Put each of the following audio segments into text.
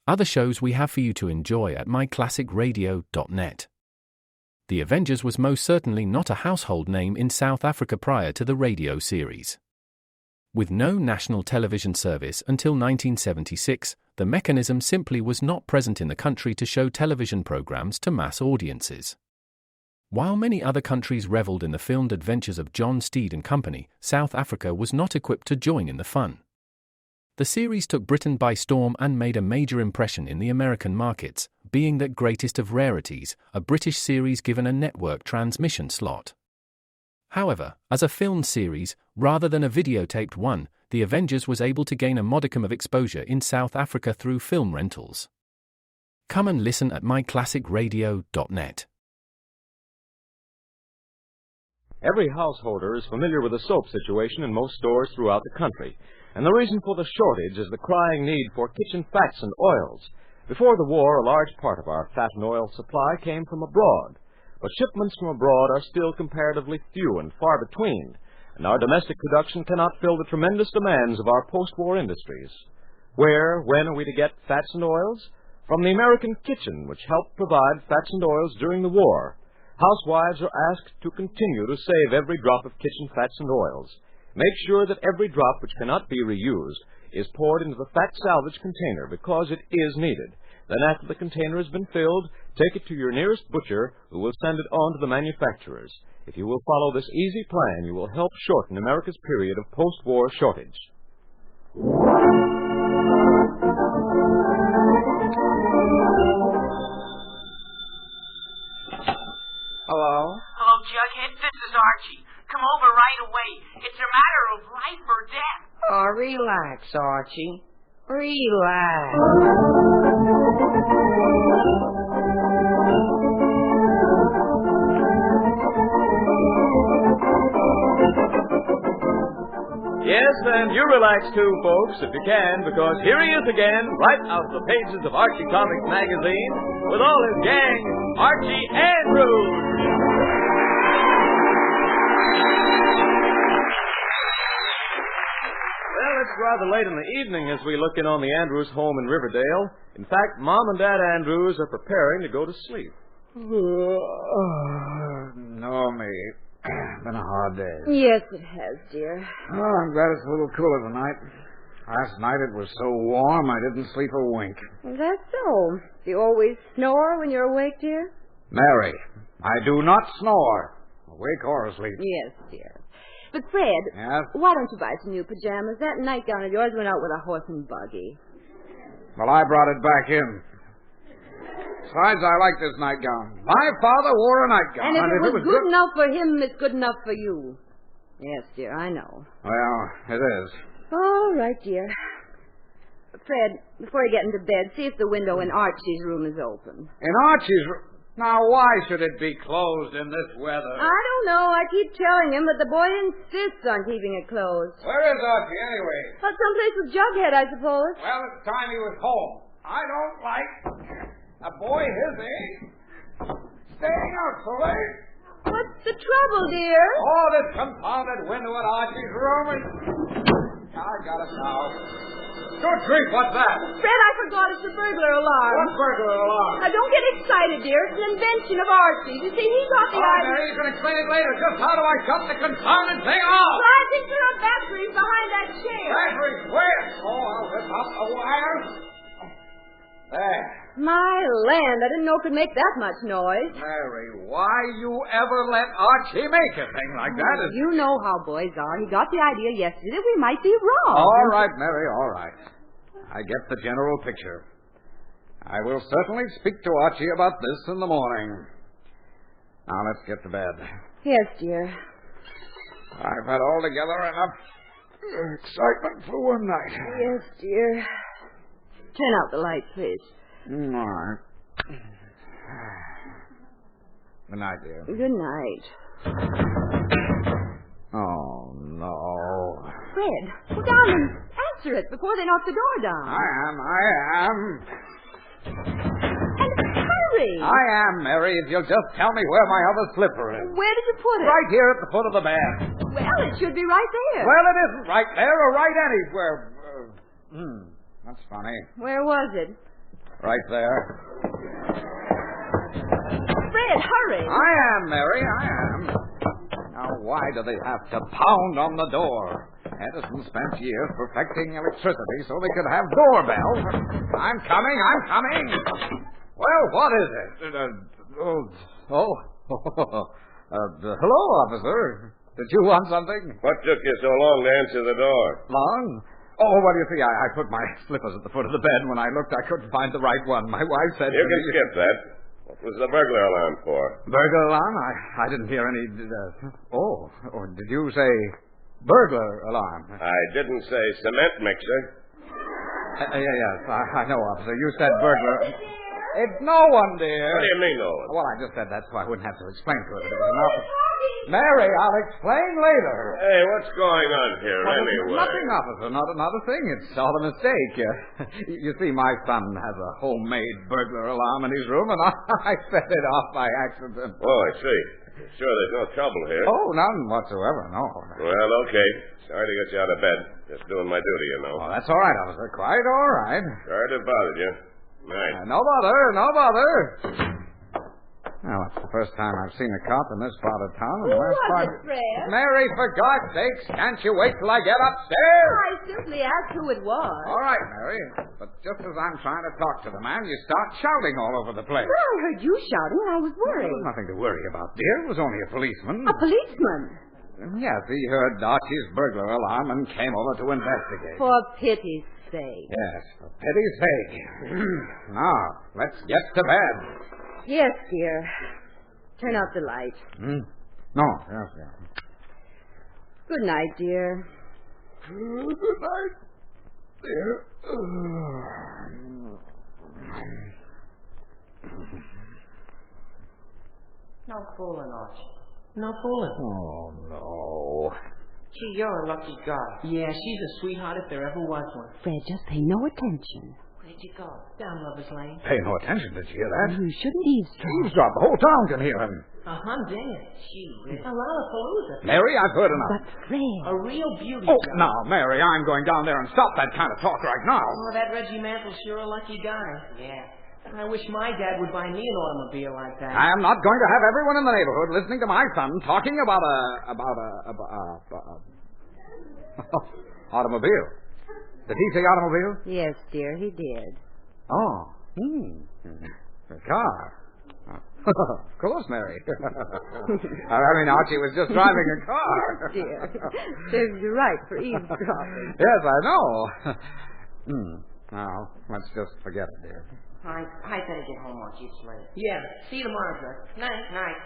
other shows we have for you to enjoy at myclassicradio.net. The Avengers was most certainly not a household name in South Africa prior to the radio series. With no national television service until 1976, the mechanism simply was not present in the country to show television programs to mass audiences. While many other countries reveled in the filmed adventures of John Steed and company, South Africa was not equipped to join in the fun. The series took Britain by storm and made a major impression in the American markets, being that greatest of rarities, a British series given a network transmission slot. However, as a filmed series, rather than a videotaped one, The Avengers was able to gain a modicum of exposure in South Africa through film rentals. Come and listen at myclassicradio.net. Every householder is familiar with the soap situation in most stores throughout the country, and the reason for the shortage is the crying need for kitchen fats and oils. Before the war, a large part of our fat and oil supply came from abroad, but shipments from abroad are still comparatively few and far between, and our domestic production cannot fill the tremendous demands of our post-war industries. Where, when are we to get fats and oils? From the American kitchen, which helped provide fats and oils during the war. Housewives are asked to continue to save every drop of kitchen fats and oils. Make sure that every drop which cannot be reused is poured into the fat salvage container because it is needed. Then after the container has been filled, take it to your nearest butcher who will send it on to the manufacturers. If you will follow this easy plan, you will help shorten America's period of post-war shortage. Hello? Hello, Jughead. This is Archie. Come over right away. It's a matter of life or death. Oh, relax, Archie. Relax. Yes, and you relax too, folks, if you can, because here he is again, right out of the pages of Archie Comics magazine, with all his gang, Archie Andrews. Well, it's rather late in the evening as we look in on the Andrews home in Riverdale. In fact, Mom and Dad Andrews are preparing to go to sleep. No, me. Been a hard day. Yes, it has, dear. Oh, I'm glad it's a little cooler tonight. Last night it was so warm I didn't sleep a wink. That's so. Do you always snore when you're awake, dear? Mary, I do not snore, awake or asleep. Yes, dear. But, Fred, Yes? why don't you buy some new pajamas? That nightgown of yours went out with a horse and buggy. Well, I brought it back in. Besides, I like this nightgown. My father wore a nightgown. And if it was good enough for him, it's good enough for you. Yes, dear, I know. Well, it is. All right, dear. Fred, before you get into bed, see if the window in Archie's room is open. In Archie's room? Now, why should it be closed in this weather? I don't know. I keep telling him, but the boy insists on keeping it closed. Where is Archie, anyway? Well, someplace with Jughead, I suppose. Well, it's time he was home. I don't like a boy his age staying out so late. What's the trouble, dear? Oh, this confounded window in Archie's room is... I got it now. Good grief, what's that? Fred, I forgot it's a burglar alarm. What burglar alarm? Now, don't get excited, dear. It's an invention of Archie's. You see, he got the idea... Mary, you can explain it later. Just how do I shut the confounded thing off? Well, I think there are batteries behind that chair. Batteries? Where? Oh, I'll rip out the wire. There. My land, I didn't know it could make that much noise. Mary, why you ever let Archie make a thing like that? You know how boys are. He got the idea yesterday that we might be wrong. All right, Mary, all right. I get the general picture. I will certainly speak to Archie about this in the morning. Now, let's get to bed. Yes, dear. I've had altogether enough excitement for one night. Yes, dear. Turn out the light, please. All right. Good night, dear. Good night. Oh, no. Fred, go down and answer it before they knock the door down. I am. And hurry. I am, Mary, if you'll just tell me where my other slipper is. Where did you put it? Right here at the foot of the bed. Well, it should be right there. Well, it isn't right there or right anywhere. That's funny. Where was it? Right there. Fred, hurry. I am, Mary, I am. Now, why do they have to pound on the door? Edison spent years perfecting electricity so they could have doorbells. I'm coming. Well, what is it? Hello, officer. Did you want something? What took you so long to answer the door? Long? Oh, well, you see, I put my slippers at the foot of the bed. When I looked, I couldn't find the right one. My wife said... You can skip that. What was the burglar alarm for? Burglar alarm? I didn't hear any... did you say burglar alarm? I didn't say cement mixer. Yes, I know, officer. You said burglar... It's no one, dear. What do you mean, no one? Well, I just said that so I wouldn't have to explain to her that it was an officer. Mary, I'll explain later. Hey, what's going on here, anyway? Nothing, officer. Not another thing. It's all a mistake. You see, my son has a homemade burglar alarm in his room, and I set it off by accident. Oh, I see. Sure, there's no trouble here. Oh, none whatsoever, no. Well, okay. Sorry to get you out of bed. Just doing my duty, you know. Oh, that's all right, officer. Quite all right. Sorry to bother you. Night. No bother. Well, it's the first time I've seen a cop in this part of town. Who was it, Fred? Mary, for God's sakes, can't you wait till I get upstairs? I simply asked who it was. All right, Mary. But just as I'm trying to talk to the man, you start shouting all over the place. Well, I heard you shouting. I was worried. There was nothing to worry about, dear. It was only a policeman. A policeman? Yes, he heard Archie's burglar alarm and came over to investigate. For pity's sake. Yes, for pity's sake. Now, let's get to bed. Yes, dear. Turn out the light. No, yes. Good night, dear. Good night, dear. No fooling, Archie. No fooling. Oh, no. Gee, you're a lucky guy. Yeah, she's a sweetheart if there ever was one. Fred, just pay no attention. Where'd you go? Down Lover's Lane. Pay no attention, did you hear that? You shouldn't eavesdrop. Eavesdrop. The whole town can hear him. Damn. Gee, a Lollapalooza. Mary, I've heard enough. But Fred... A real beauty. Oh, now, Mary, I'm going down there and stop that kind of talk right now. Oh, that Reggie Mantle's sure a lucky guy. Yeah. I wish my dad would buy me an automobile like that. I am not going to have everyone in the neighborhood listening to my son talking about automobile. Did he say automobile? Yes, dear, he did. Oh. A car. Of course, Mary. Archie was just driving a car. Dear, serves you right for eavesdropping. Yes, I know. Now, let's just forget it, dear. I better get home, Archie. It's late. Yeah. See you tomorrow, sir. Night.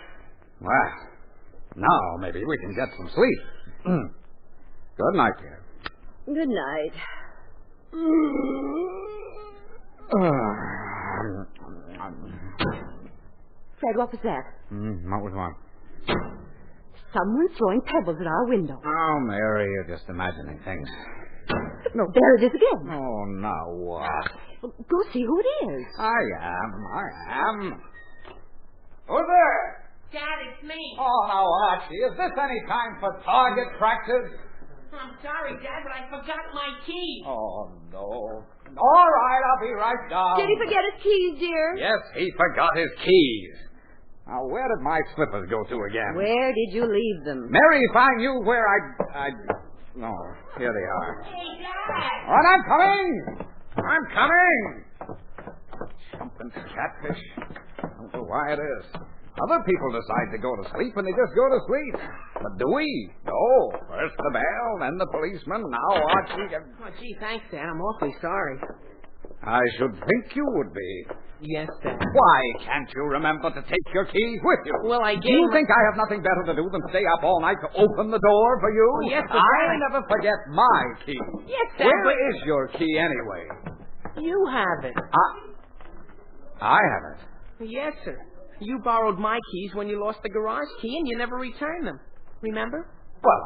Well, now maybe we can get some sleep. Good night, dear. Good night. Fred, what was that? What was what? Someone's throwing pebbles at our window. Oh, Mary, you're just imagining things. No, there it is again. Oh, now what? Well, go see who it is. I am. Who's there? Dad, it's me. Oh, now, Archie, is this any time for target practice? I'm sorry, Dad, but I forgot my key. Oh, no. All right, I'll be right down. Did he forget his keys, dear? Yes, he forgot his keys. Now, where did my slippers go to again? Where did you leave them? Mary, if I knew where I... No, here they are. Hey, Dad! All right, I'm coming. Something catfish. I don't know why it is. Other people decide to go to sleep, and they just go to sleep. But do we? No. First the bell, then the policeman, now Archie. Oh, gee, thanks, Dad. I'm awfully sorry. I should think you would be. Yes, Dad. Why can't you remember to take your keys with you? Well, I Do gave you my... think I have nothing better to do than stay up all night to open the door for you? Oh, yes, but I Dad, never forget my key. Yes, Dad, Where is your key anyway? You have it. I have it. Yes, sir. You borrowed my keys when you lost the garage key, and you never returned them. Remember? Well,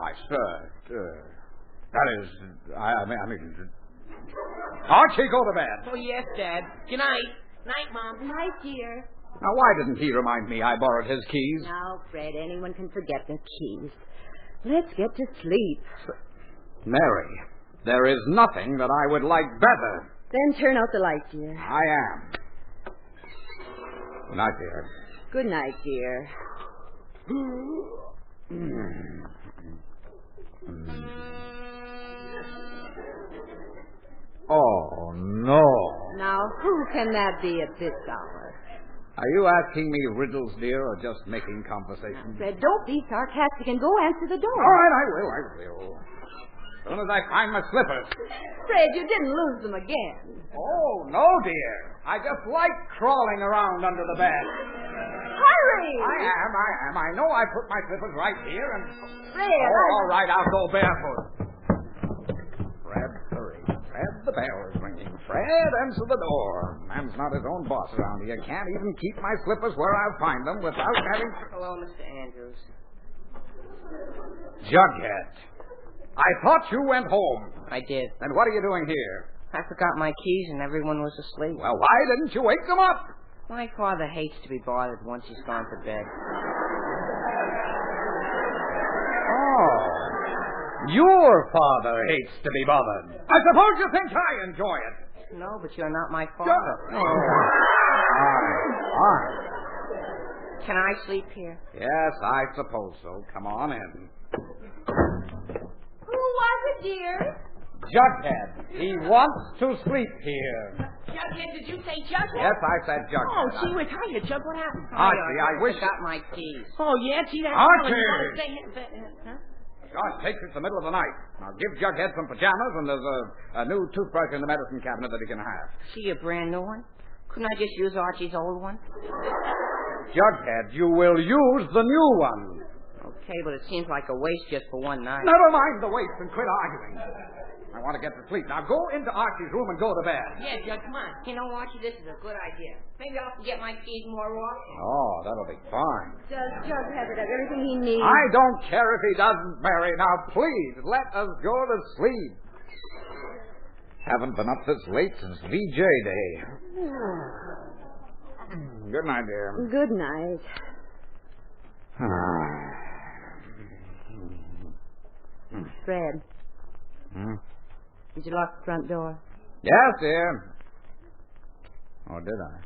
that is, I mean, Archie, go to bed. Oh, yes, Dad. Good night. Night, Mom. Night, dear. Now, why didn't he remind me I borrowed his keys? Now, Fred, anyone can forget their keys. Let's get to sleep. Mary, there is nothing that I would like better. Then turn out the light, dear. I am. Good night, dear. Good night, dear. Oh, no. Now, who can that be at this hour? Are you asking me riddles, dear, or just making conversation? Fred, don't be sarcastic and go answer the door. All right, I will. As soon as I find my slippers. Fred, you didn't lose them again. Oh, no, dear. I just like crawling around under the bed. Hurry! I am. I know I put my slippers right here and... Fred, all right, I'll go barefoot. Fred, hurry. Fred, the bell is ringing. Fred, answer the door. Man's not his own boss around here. Can't even keep my slippers where I'll find them without having... Hello, Mr. Andrews. Jughead. I thought you went home. I did. Then what are you doing here? I forgot my keys and everyone was asleep. Well, why didn't you wake them up? My father hates to be bothered once he's gone to bed. Oh. Your father hates to be bothered. I suppose you think I enjoy it. No, but you're not my father. Fine. Can I sleep here? Yes, I suppose so. Come on in. Who was it, dear? Jughead. He wants to sleep here. Jughead, did you say Jughead? Yes, I said Jughead. Oh, gee whiz, hiya, Jug. What happened? Archie, I wish... I got my keys. Oh, yeah? Gee, that's... Archie! Huh? Gosh, takes it's the middle of the night. Now, give Jughead some pajamas, and there's a new toothbrush in the medicine cabinet that he can have. See, a brand new one? Couldn't I just use Archie's old one? Jughead, you will use the new one. Okay, but it seems like a waste just for one night. Never mind the waste and quit arguing. I want to get to sleep. Now go into Archie's room and go to bed. Yeah, Jug, come on. You know, Archie, this is a good idea. Maybe I'll get my keys more often. Oh, that'll be fine. Does Jug have everything he needs? I don't care if he doesn't, Mary. Now, please, let us go to sleep. Haven't been up this late since VJ Day. Good night, dear. Good night. Fred. Did you lock the front door? Yes, dear. Oh, did I?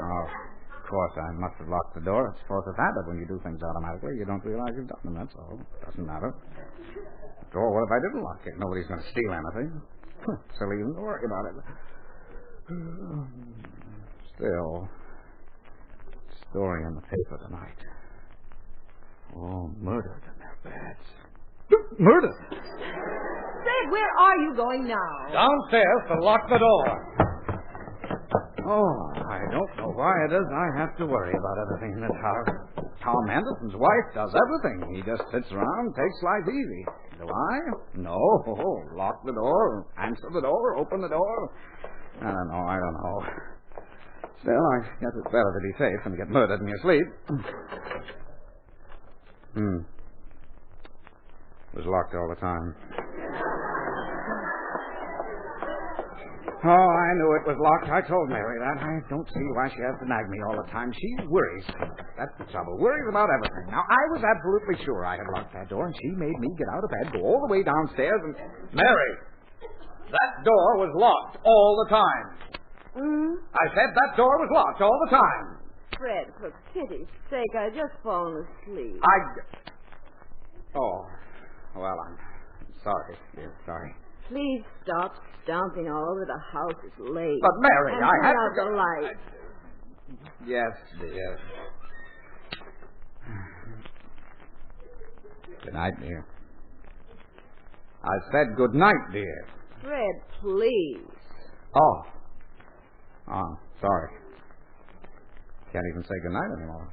Oh, of course, I must have locked the door. It's force of habit. When you do things automatically, you don't realize you've done them, that's all. Doesn't matter. After all, what if I didn't lock it? Nobody's going to steal anything. Silly even to worry about it. Still, story in the paper tonight. Oh, murdered in their beds. Murdered! Fred, where are you going now? Downstairs to lock the door. Oh, I don't know why it is I have to worry about everything in this house. Tom Anderson's wife does everything. He just sits around, takes life easy. Do I? No. Lock the door, answer the door, open the door. I don't know. Still, I guess it's better to be safe than to get murdered in your sleep. It was locked all the time. Oh, I knew it was locked. I told Mary that. I don't see why she has to nag me all the time. She worries. That's the trouble. Worries about everything. Now, I was absolutely sure I had locked that door, and she made me get out of bed, go all the way downstairs, and... Mary! That door was locked all the time. I said that door was locked all the time. Fred, for pity's sake, I just fallen asleep. Oh, well, I'm sorry, dear, sorry. Please stop stomping all over the house. It's late. But, Mary, and I turn have out to go... the light. Yes, dear. Good night, dear. I said good night, dear. Fred, please. Oh, sorry. Can't even say good night anymore.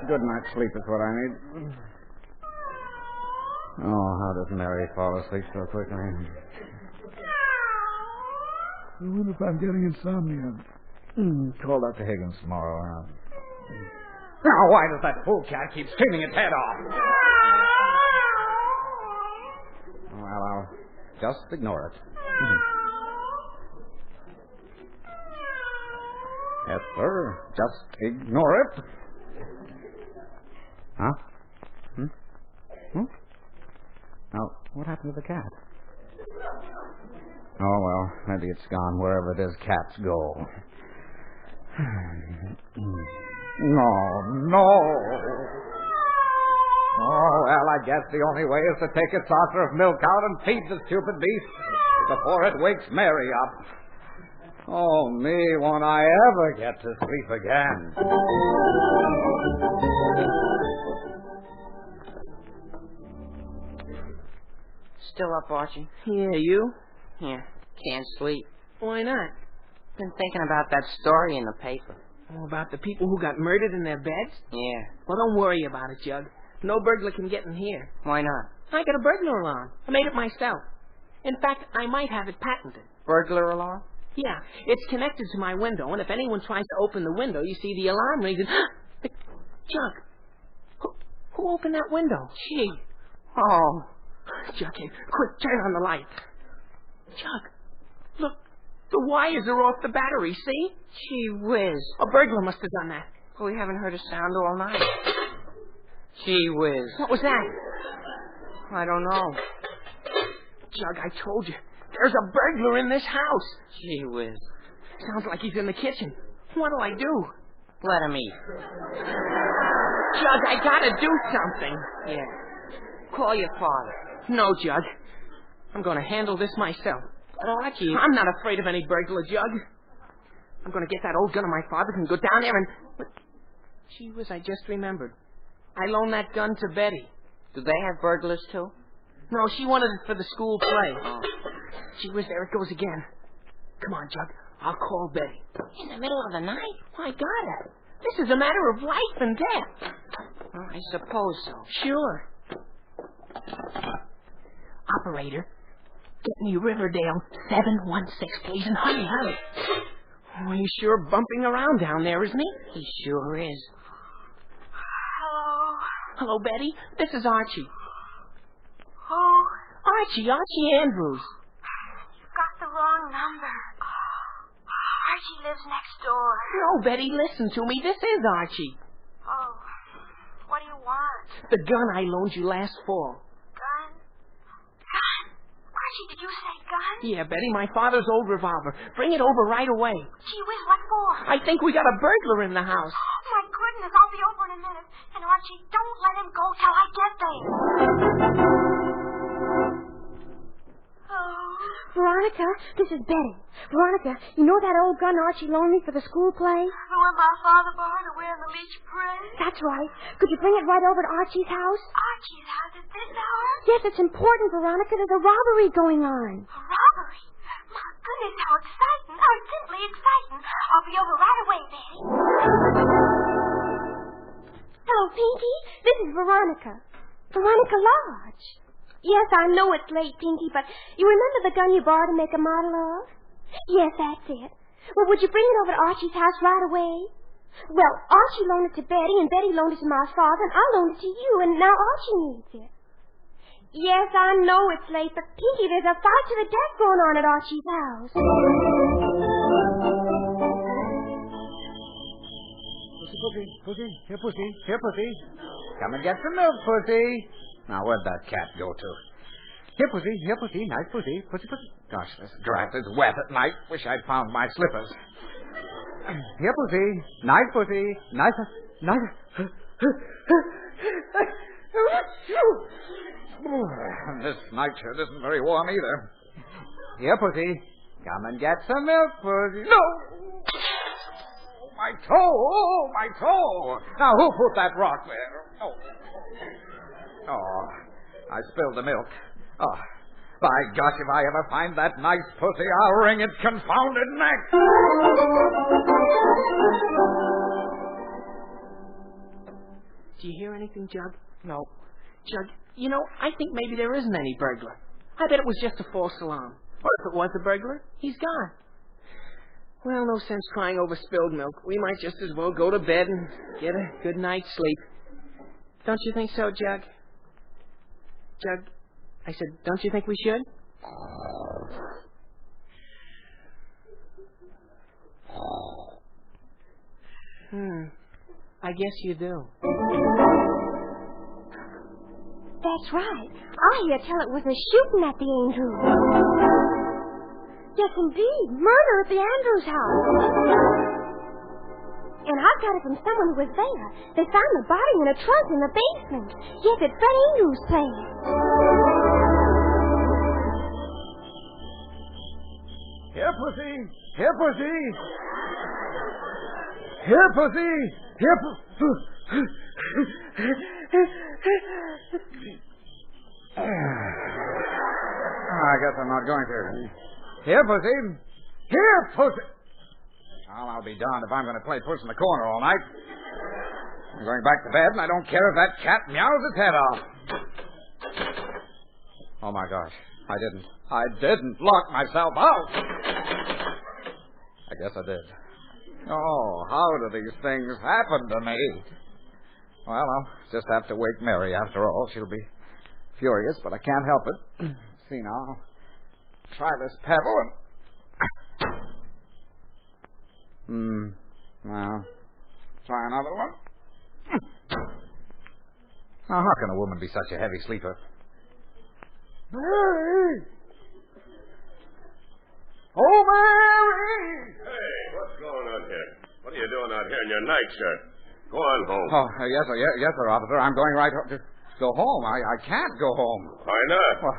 Good night's sleep is what I need. Oh, how does Mary fall asleep so quickly? I wonder if I'm getting insomnia. Call Dr. Higgins tomorrow. Now, why does that fool cat keep screaming its head off? Well, I'll just ignore it. Yes, sir. Just ignore it. Huh? Now, what happened to the cat? Oh, well, maybe it's gone wherever it is cats go. No. Oh, well, I guess the only way is to take a saucer of milk out and feed the stupid beast before it wakes Mary up. Oh, me, won't I ever get to sleep again. Still up, Archie? Yeah, you? Yeah, can't sleep. Why not? Been thinking about that story in the paper. Oh, about the people who got murdered in their beds? Yeah. Well, don't worry about it, Jug. No burglar can get in here. Why not? I got a burglar alarm. I made it myself. In fact, I might have it patented. Burglar alarm? Yeah. It's connected to my window, and if anyone tries to open the window, you see the alarm rings and... Jug, who opened that window? Gee. Oh. Jug, quick, turn on the light. Jug, look, the wires are off the battery, see? Gee whiz. A burglar must have done that. Well, we haven't heard a sound all night. Gee whiz. What was that? I don't know. Jug, I told you, there's a burglar in this house. Gee whiz. Sounds like he's in the kitchen. What do I do? Let him eat. Jug, I gotta do something. Yeah. Call your father. No, Jug. I'm going to handle this myself. But Archie... I'm not afraid of any burglar, Jug. I'm going to get that old gun of my father's and go down there and... But, gee whiz, I just remembered. I loaned that gun to Betty. Do they have burglars, too? No, she wanted it for the school play. Oh. Gee whiz, there it goes again. Come on, Jug. I'll call Betty. In the middle of the night? I got it. This is a matter of life and death. Well, I suppose so. Sure. Operator, get me Riverdale 716, please, and hurry. Oh, he's sure bumping around down there, isn't he? He sure is. Hello? Hello, Betty. This is Archie. Who? Archie Andrews. You've got the wrong number. Archie lives next door. No, Betty, listen to me. This is Archie. Oh, what do you want? The gun I loaned you last fall. Gun? Archie, did you say gun? Yeah, Betty, my father's old revolver. Bring it over right away. Gee whiz, what for? I think we got a burglar in the house. Oh, my goodness, I'll be over in a minute. And Archie, don't let him go till I get there. Oh. Veronica, this is Betty. Veronica, you know that old gun Archie loaned me for the school play? The one my father borrowed to wear in the beach parade? That's right. Could you bring it right over to Archie's house? Archie's house at this hour? Yes, it's important, Veronica. There's a robbery going on. A robbery? My goodness, how exciting. How simply exciting. I'll be over right away, Betty. Hello, Pinky. This is Veronica. Veronica Lodge. Yes, I know it's late, Pinky, but you remember the gun you borrowed to make a model of? Yes, that's it. Well, would you bring it over to Archie's house right away? Well, Archie loaned it to Betty, and Betty loaned it to my father, and I loaned it to you, and now Archie needs it. Yes, I know it's late, but Pinky, there's a fight to the death going on at Archie's house. Pussy, here, Pussy. Come and get some milk, Pussy. Now, where'd that cat go to? Here, Pussy, nice Pussy. Pussy. Gosh, this draft is wet at night. Wish I'd found my slippers. Here, Pussy, nice Pussy, nice. This night shirt isn't very warm either. Here, Pussy, come and get some milk, Pussy. No! My toe! Now, who put that rock there? Oh, I spilled the milk. Oh, by gosh, if I ever find that nice pussy, I'll wring its confounded neck. Do you hear anything, Jug? No. Jug, you know, I think maybe there isn't any burglar. I bet it was just a false alarm. Or if it was a burglar, he's gone. Well, no sense crying over spilled milk. We might just as well go to bed and get a good night's sleep. Don't you think so, Jug? Jug, I said, don't you think we should? I guess you do. That's right. I hear tell it was a shooting at the Andrews. Yes, indeed. Murder at the Andrews house. And I got it from someone who was there. They found the body in a trunk in the basement. Yes, at Fred Andrews' place. Here, Pussy. Here, Pussy. Here, Pussy. Here, I guess I'm not going to. Here, Pussy. Here, Pussy. Well, I'll be darned if I'm going to play Puss in the Corner all night. I'm going back to bed, and I don't care if that cat meows its head off. Oh, my gosh. I didn't lock myself out. I guess I did. Oh, how do these things happen to me? Well, I'll just have to wake Mary after all. She'll be furious, but I can't help it. See now, I'll try this pebble and... Well, try another one. Now, how can a woman be such a heavy sleeper? Mary! Oh, Mary! Hey, what's going on here? What are you doing out here in your nightshirt? Go on home. Oh, yes, sir. Yes, sir, officer. I'm going right home. Go home. I can't go home. Why not? Well,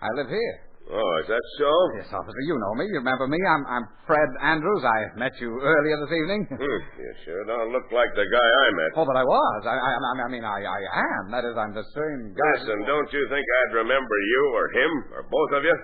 I live here. Oh, is that so? Yes, officer. You know me. You remember me. I'm Fred Andrews. I met you earlier this evening. You sure don't look like the guy I met. Oh, but I was. I mean, I am. That is, I'm the same guy. Listen, don't you think I'd remember you or him or both of you?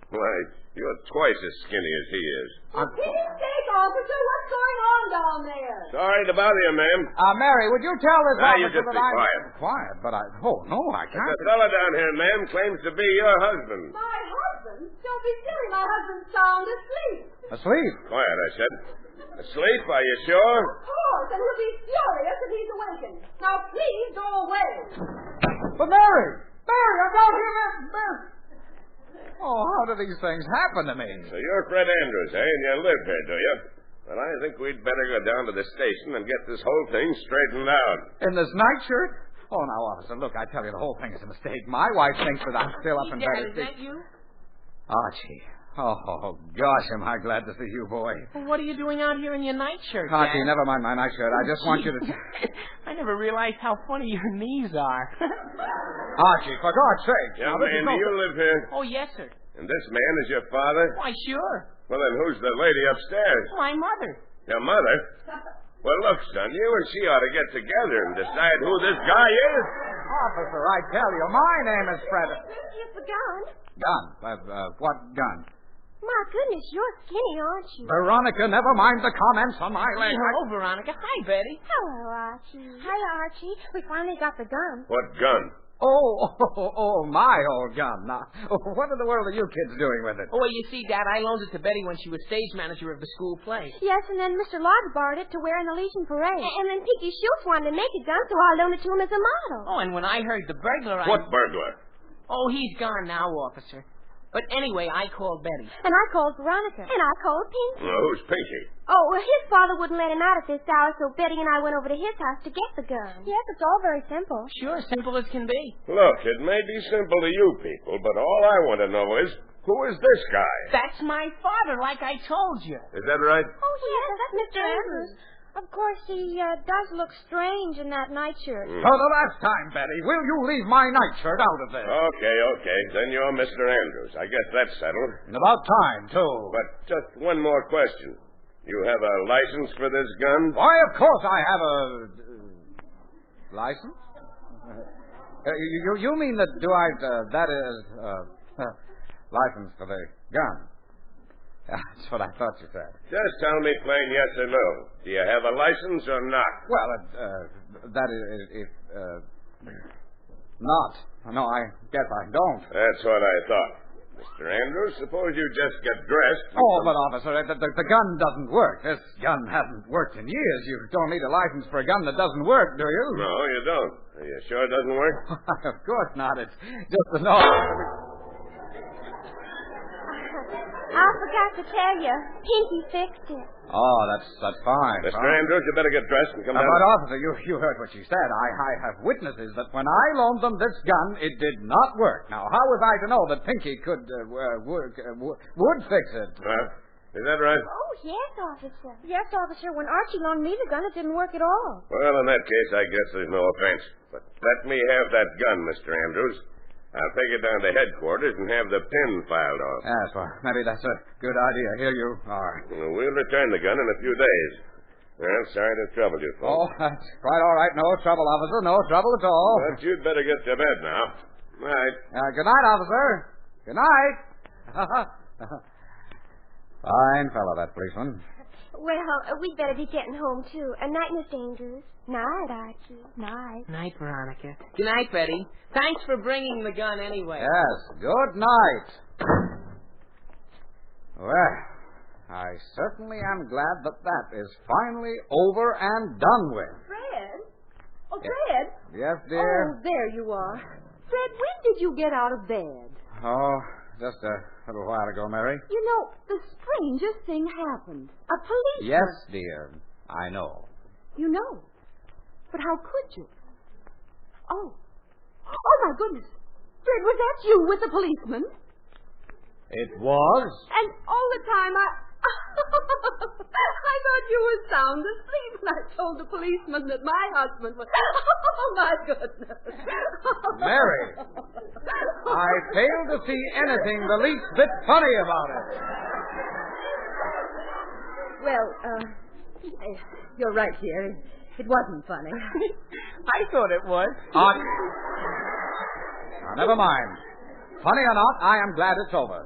Why, you're twice as skinny as he is. Steak, officer. What's going on down there? Sorry to bother you, ma'am. Mary, would you tell this Now, officer you just that be I'm... quiet. Quiet? But Oh, no, I can't. The fella down here, ma'am, claims to be your husband. My husband? Don't be silly. My husband's sound asleep. Asleep? Quiet, I said. Asleep, are you sure? Of course, and he'll be furious if he's awakened. Now, please go away. But Mary, I'm down here, Mary. Oh, how do these things happen to me? So you're Fred Andrews, eh? And you live here, do you? Well, I think we'd better go down to the station and get this whole thing straightened out. In this nightshirt? Oh, now, officer, look, I tell you, the whole thing is a mistake. My wife thinks that I'm still up in bed. Dad, is that you? Archie. Oh, gosh, am I glad to see you, boy. Well, what are you doing out here in your nightshirt, Archie, Dad? never mind my nightshirt. I just want you to... I never realized how funny your knees are. Archie, for God's sake. Young man, do you live here? Oh, yes, sir. And this man is your father? Why, sure. Well, then who's the lady upstairs? My mother. Your mother? Well, look, son, you and she ought to get together and decide who this guy is. Officer, I tell you, my name is Fred... Here's the gun. Gun? What gun? My goodness, you're skinny, aren't you? Veronica, never mind the comments on my leg. Hello, Veronica. Hi, Betty. Hello, Archie. Hi, Archie. We finally got the gun. What gun? Oh, my old gun. Now, what in the world are you kids doing with it? Oh, well, you see, Dad, I loaned it to Betty when she was stage manager of the school play. Yes, and then Mr. Lodge borrowed it to wear in the Legion Parade. And then Pinky Schultz wanted to make a gun, so I loaned it to him as a model. Oh, and when I heard the burglar, What burglar? Oh, he's gone now, officer. But anyway, I called Betty. And I called Veronica. And I called Pinky. Well, who's Pinky? Oh, well, his father wouldn't let him out at this hour, so Betty and I went over to his house to get the gun. Yes, it's all very simple. Sure, simple as can be. Look, it may be simple to you people, but all I want to know is, who is this guy? That's my father, like I told you. Is that right? Oh, yes, that's Mr. Andrews. Of course, he does look strange in that nightshirt. For the last time, Betty, will you leave my nightshirt out of there? Okay. Then you're Mr. Andrews. I guess that's settled. And about time, too. But just one more question. You have a license for this gun? Why, of course I have a... license? You mean that that is, license for the gun? That's what I thought you said. Just tell me plain yes or no. Do you have a license or not? Well, that is, not. No, I guess I don't. That's what I thought. Mr. Andrews, suppose you just get dressed. Oh, but officer, the gun doesn't work. This gun hasn't worked in years. You don't need a license for a gun that doesn't work, do you? No, you don't. Are you sure it doesn't work? Of course not. It's just a noise. I'll forgot to tell you. Pinky fixed it. Oh, that's fine. Mr. Andrews, you better get dressed and come down. But, officer, you heard what she said. I have witnesses that when I loaned them this gun, it did not work. Now, how was I to know that Pinky would fix it? Is that right? Oh, yes, officer. Yes, officer. When Archie loaned me the gun, it didn't work at all. Well, in that case, I guess there's no offense. But let me have that gun, Mr. Andrews. I'll take it down to headquarters and have the pin filed off. Yes, well, maybe that's a good idea. Here you are. We'll return the gun in a few days. Well, sorry to trouble you, folks. Oh, that's quite all right. No trouble, officer. No trouble at all. But you'd better get to bed now. Night. Good night, officer. Good night. Fine fellow, that policeman. Well, we'd better be getting home, too. Night, Miss Andrews. Night, Archie. Night. Night, Veronica. Good night, Betty. Thanks for bringing the gun anyway. Yes, good night. Well, I certainly am glad that is finally over and done with. Fred? Oh, Fred? Yes, dear? Oh, there you are. Fred, when did you get out of bed? Oh, just a little while ago, Mary. You know, the strangest thing happened. A policeman. Yes, dear. I know. You know. But how could you? Oh, my goodness. Fred, was that you with the policeman? It was? And all the time I thought you were sound asleep when I told the policeman that my husband was... Oh, my goodness. Mary, I fail to see anything the least bit funny about it. Well, you're right, dear. It wasn't funny. I thought it was. Archie. Now, never mind. Funny or not, I am glad it's over.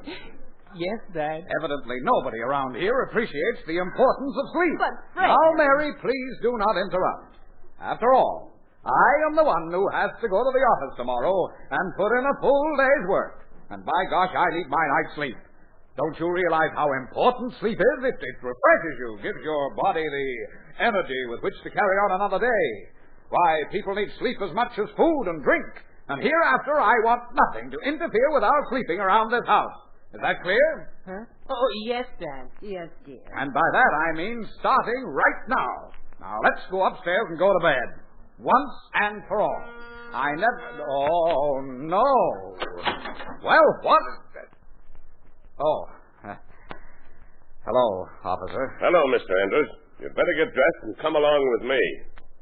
Yes, Dad. Evidently, nobody around here appreciates the importance of sleep. But, Fred... Now, Mary, please do not interrupt. After all, I am the one who has to go to the office tomorrow and put in a full day's work. And by gosh, I need my night's sleep. Don't you realize how important sleep is? It refreshes you, gives your body the energy with which to carry on another day. Why, people need sleep as much as food and drink. And hereafter, I want nothing to interfere with our sleeping around this house. Is that clear? Huh? Oh, yes, Dad. Yes, dear. And by that, I mean starting right now. Now, let's go upstairs and go to bed. Once and for all. I never... Oh, no. Well, what... Oh. Hello, officer. Hello, Mr. Andrews. You'd better get dressed and come along with me.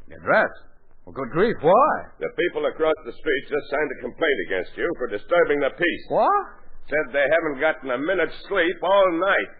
Get dressed? Well, good grief, why? The people across the street just signed a complaint against you for disturbing the peace. What? Said they haven't gotten a minute's sleep all night.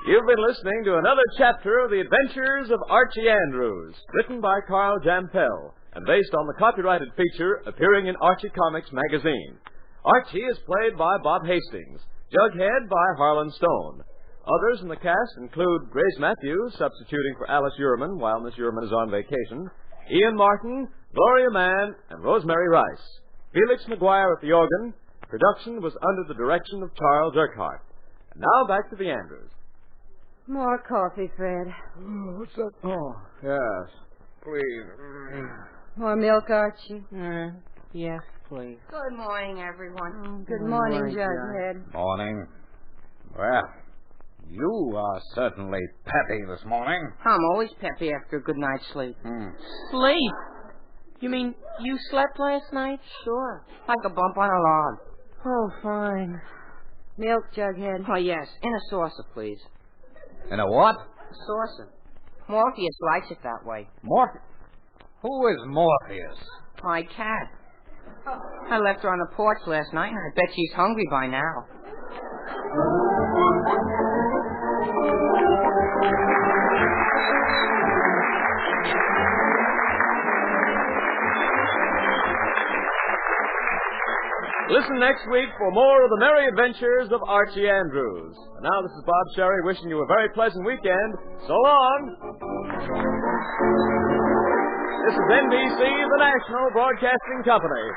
You've been listening to another chapter of The Adventures of Archie Andrews, written by Carl Jampel, and based on the copyrighted feature appearing in Archie Comics magazine. Archie is played by Bob Hastings, Jughead by Harlan Stone. Others in the cast include Grace Matthews, substituting for Alice Uhrman while Miss Uhrman is on vacation, Ian Martin, Gloria Mann, and Rosemary Rice. Felix McGuire at the organ. Production was under the direction of Charles Urquhart. And now back to the Andrews. More coffee, Fred. What's that? Oh, yes. Please. More milk, Archie. Yes, please. Good morning, everyone. Good morning, Jughead. Morning. Well, you are certainly peppy this morning. I'm always peppy after a good night's sleep. Sleep? You mean you slept last night? Sure. Like a bump on a log. Oh, fine. Milk, Jughead. Oh, yes. In a saucer, please. In a what? A saucer. Morpheus likes it that way. Morpheus? Who is Morpheus? My cat. I left her on the porch last night, and I bet she's hungry by now. Listen next week for more of the merry adventures of Archie Andrews. And now this is Bob Sherry wishing you a very pleasant weekend. So long. This is NBC, the National Broadcasting Company.